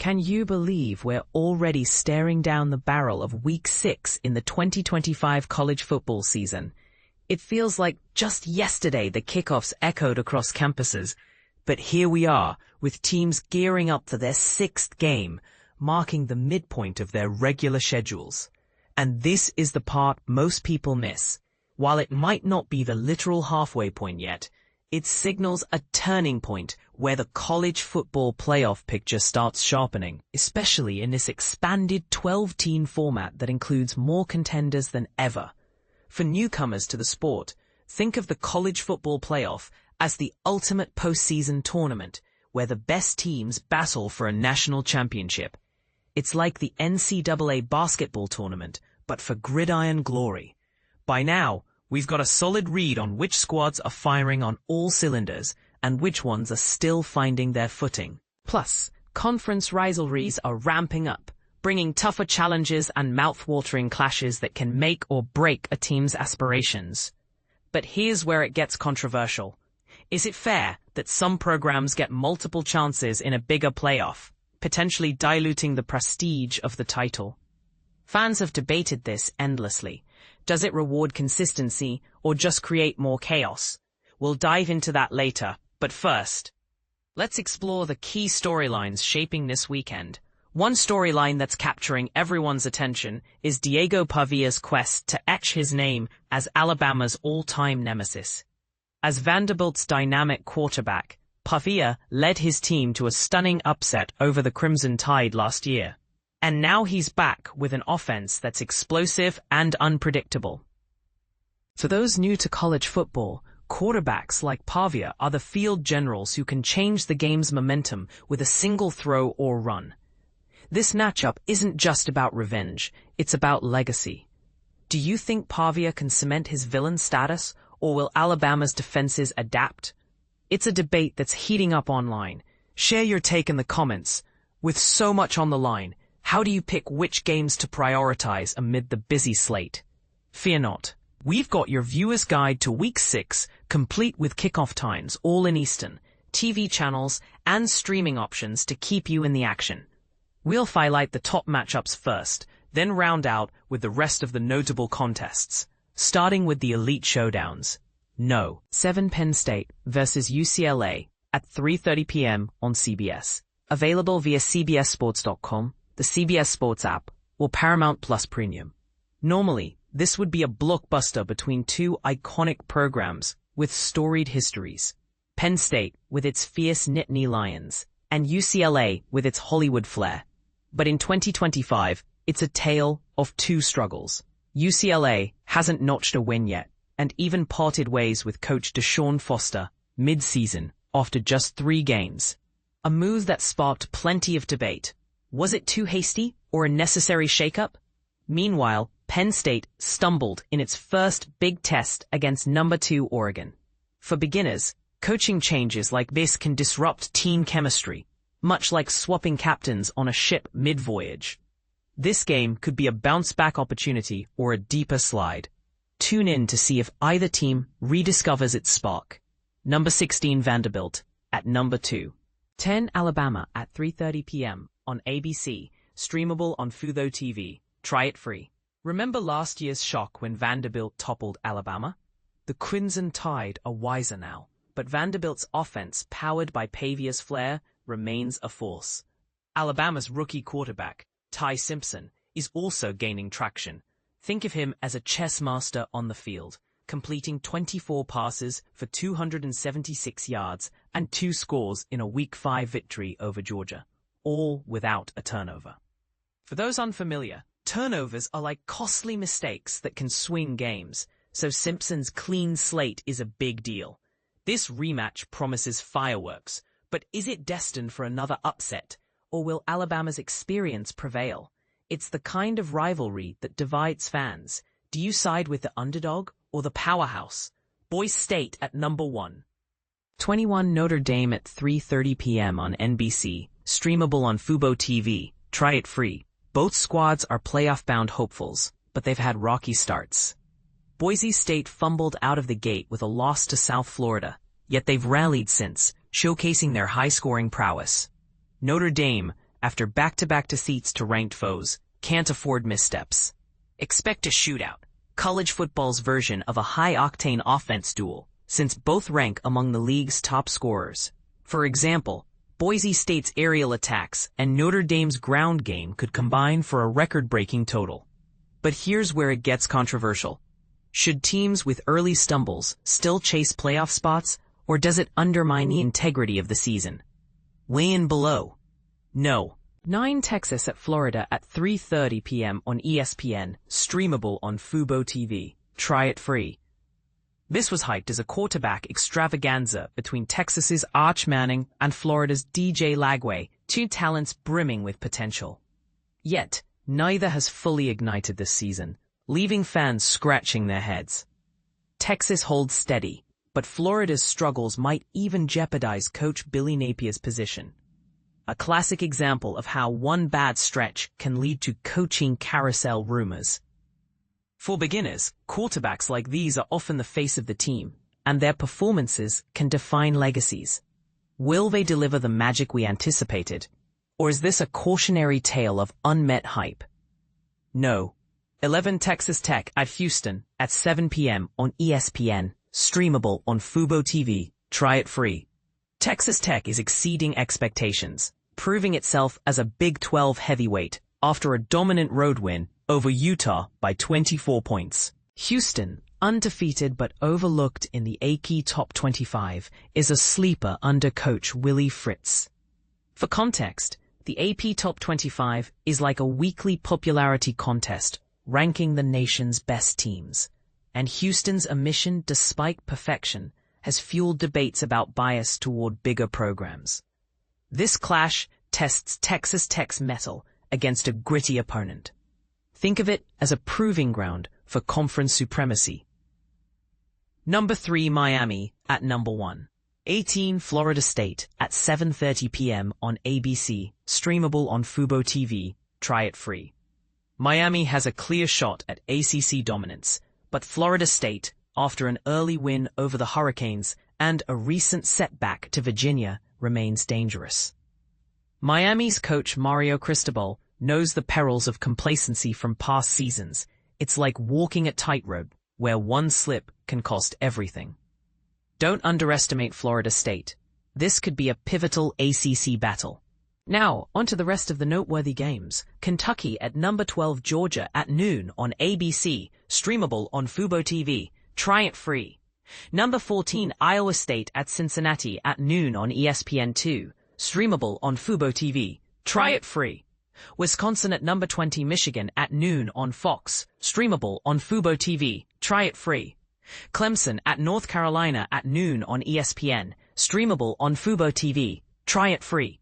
Can you believe we're already staring down the barrel of Week 6 in the 2025 college football season? It feels like just yesterday the kickoffs echoed across campuses, but here we are with teams gearing up for their 6th game, marking the midpoint of their regular schedules. And this is the part most people miss. While it might not be the literal halfway point yet, it signals a turning point where the college football playoff picture starts sharpening, especially in this expanded 12-team format that includes more contenders than ever. For newcomers to the sport, think of the college football playoff as the ultimate postseason tournament where the best teams battle for a national championship. It's like the NCAA basketball tournament, but for gridiron glory. By now, we've got a solid read on which squads are firing on all cylinders and which ones are still finding their footing. Plus, conference rivalries are ramping up, bringing tougher challenges and mouth-watering clashes that can make or break a team's aspirations. But here's where it gets controversial. Is it fair that some programs get multiple chances in a bigger playoff, potentially diluting the prestige of the title? Fans have debated this endlessly. Does it reward consistency or just create more chaos? We'll dive into that later, but first, let's explore the key storylines shaping this weekend. One storyline that's capturing everyone's attention is Diego Pavia's quest to etch his name as Alabama's all-time nemesis. As Vanderbilt's dynamic quarterback, Pavia led his team to a stunning upset over the Crimson Tide last year. And now he's back with an offense that's explosive and unpredictable. For those new to college football, quarterbacks like Pavia are the field generals who can change the game's momentum with a single throw or run. This matchup isn't just about revenge, it's about legacy. Do you think Pavia can cement his villain status, or will Alabama's defenses adapt? It's a debate that's heating up online. Share your take in the comments. With so much on the line, how do you pick which games to prioritize amid the busy slate? Fear not. We've got your viewer's guide to Week 6, complete with kickoff times, all in Eastern, TV channels, and streaming options to keep you in the action. We'll highlight the top matchups first, then round out with the rest of the notable contests, starting with the elite showdowns. No. 7 Penn State versus UCLA at 3:30 p.m. on CBS. Available via CBSSports.com, the CBS Sports App, or Paramount Plus Premium. Normally, this would be a blockbuster between two iconic programs with storied histories. Penn State with its fierce Nittany Lions, and UCLA with its Hollywood flair. But in 2025, it's a tale of two struggles. UCLA hasn't notched a win yet, and even parted ways with coach Deshaun Foster mid-season after just 3 games. A move that sparked plenty of debate. Was it too hasty or a necessary shakeup? Meanwhile, Penn State stumbled in its first big test against number 2 Oregon. For beginners, coaching changes like this can disrupt team chemistry, much like swapping captains on a ship mid-voyage. This game could be a bounce-back opportunity or a deeper slide. Tune in to see if either team rediscovers its spark. Number 16 Vanderbilt at number 2. 10 Alabama at 3:30 p.m. on ABC, streamable on fuboTV. Try it free. Remember last year's shock when Vanderbilt toppled Alabama? The Crimson Tide are wiser now, but Vanderbilt's offense, powered by Pavia's flair, remains a force. Alabama's rookie quarterback, Ty Simpson, is also gaining traction. Think of him as a chess master on the field, completing 24 passes for 276 yards and 2 scores in a Week 5 victory over Georgia, all without a turnover. For those unfamiliar, turnovers are like costly mistakes that can swing games, so Simpson's clean slate is a big deal. This rematch promises fireworks, but is it destined for another upset, or will Alabama's experience prevail? It's the kind of rivalry that divides fans. Do you side with the underdog or the powerhouse? Boise State at number 1. 21 Notre Dame at 3:30 p.m. on NBC, streamable on fuboTV. Try it free. Both squads are playoff-bound hopefuls, but they've had rocky starts. Boise State fumbled out of the gate with a loss to South Florida, yet they've rallied since, showcasing their high-scoring prowess. Notre Dame, after back-to-back defeats to ranked foes, can't afford missteps. Expect a shootout, college football's version of a high-octane offense duel, since both rank among the league's top scorers. For example, Boise State's aerial attacks and Notre Dame's ground game could combine for a record-breaking total. But here's where it gets controversial. Should teams with early stumbles still chase playoff spots, or does it undermine the integrity of the season? Weigh in below. No. 9 Texas at Florida at 3:30 p.m. on ESPN, streamable on fuboTV. Try it free. This was hyped as a quarterback extravaganza between Texas's Arch Manning and Florida's DJ Lagway, two talents brimming with potential. Yet, neither has fully ignited this season, leaving fans scratching their heads. Texas holds steady, but Florida's struggles might even jeopardize Coach Billy Napier's position. A classic example of how one bad stretch can lead to coaching carousel rumors. For beginners, quarterbacks like these are often the face of the team, and their performances can define legacies. Will they deliver the magic we anticipated, or is this a cautionary tale of unmet hype? No. 11 Texas Tech at Houston at 7 p.m. on ESPN, streamable on fuboTV. Try it free. Texas Tech is exceeding expectations, proving itself as a Big 12 heavyweight after a dominant road win over Utah by 24 points. Houston, undefeated but overlooked in the AP Top 25, is a sleeper under coach Willie Fritz. For context, the AP Top 25 is like a weekly popularity contest ranking the nation's best teams, and Houston's omission despite perfection has fueled debates about bias toward bigger programs. This clash tests Texas Tech's mettle against a gritty opponent. Think of it as a proving ground for conference supremacy. Number 3 Miami at number 1. 18 Florida State at 7:30 p.m. on ABC, streamable on fuboTV. Try it free. Miami has a clear shot at ACC dominance, but Florida State, after an early win over the Hurricanes and a recent setback to Virginia, remains dangerous. Miami's coach Mario Cristobal knows the perils of complacency from past seasons. It's like walking a tightrope, where one slip can cost everything. Don't underestimate Florida State. This could be a pivotal ACC battle. Now, onto the rest of the noteworthy games. Kentucky at number 12 Georgia at noon on ABC, streamable on fuboTV. Try it free. Number 14 Iowa State at Cincinnati at noon on ESPN2, streamable on fuboTV. Try it free. Wisconsin at number 20 Michigan at noon on Fox, streamable on fuboTV. Try it free. Clemson at North Carolina at noon on ESPN, streamable on fuboTV. Try it free.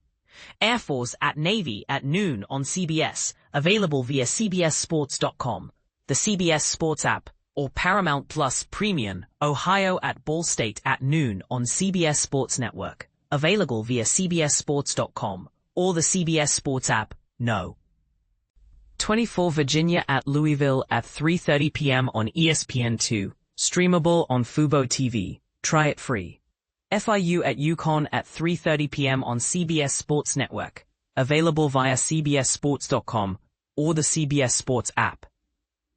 Air Force at Navy at noon on CBS, available via CBSSports.com, the CBS Sports App, or Paramount Plus Premium. Ohio at Ball State at noon on CBS Sports Network, available via CBSSports.com, or the CBS Sports App. No. 24 Virginia at Louisville at 3:30 p.m. on ESPN2, streamable on fuboTV. Try it free. FIU at UConn at 3:30 p.m. on CBS Sports Network, available via CBSSports.com or the CBS Sports App.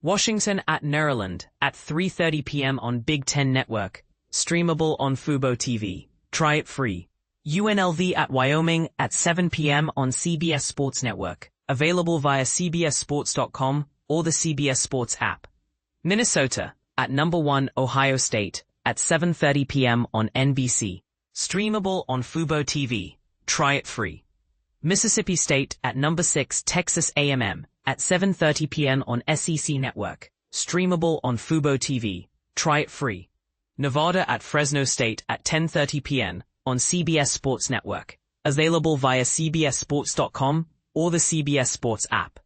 Washington at Maryland at 3:30 p.m. on Big Ten Network, streamable on fuboTV. Try it free. UNLV at Wyoming at 7 p.m. on CBS Sports Network, available via CBSSports.com or the CBS Sports App. Minnesota at number 1 Ohio State at 7:30 p.m. on NBC, streamable on fuboTV. Try it free. Mississippi State at number 6 Texas A&M at 7:30 p.m. on SEC Network, streamable on fuboTV. Try it free. Nevada at Fresno State at 10:30 p.m. on CBS Sports Network, available via CBSSports.com or the CBS Sports App.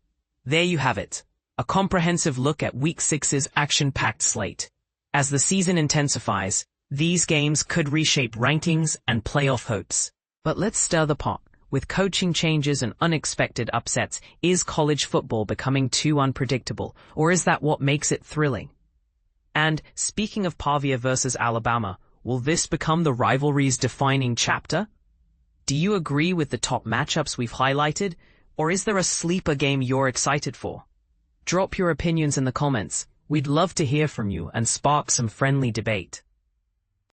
There you have it, a comprehensive look at Week 6's action-packed slate. As the season intensifies, these games could reshape rankings and playoff hopes. But let's stir the pot. With coaching changes and unexpected upsets, is college football becoming too unpredictable, or is that what makes it thrilling? And, speaking of Pavia versus Alabama, will this become the rivalry's defining chapter? Do you agree with the top matchups we've highlighted, or is there a sleeper game you're excited for? Drop your opinions in the comments. We'd love to hear from you and spark some friendly debate.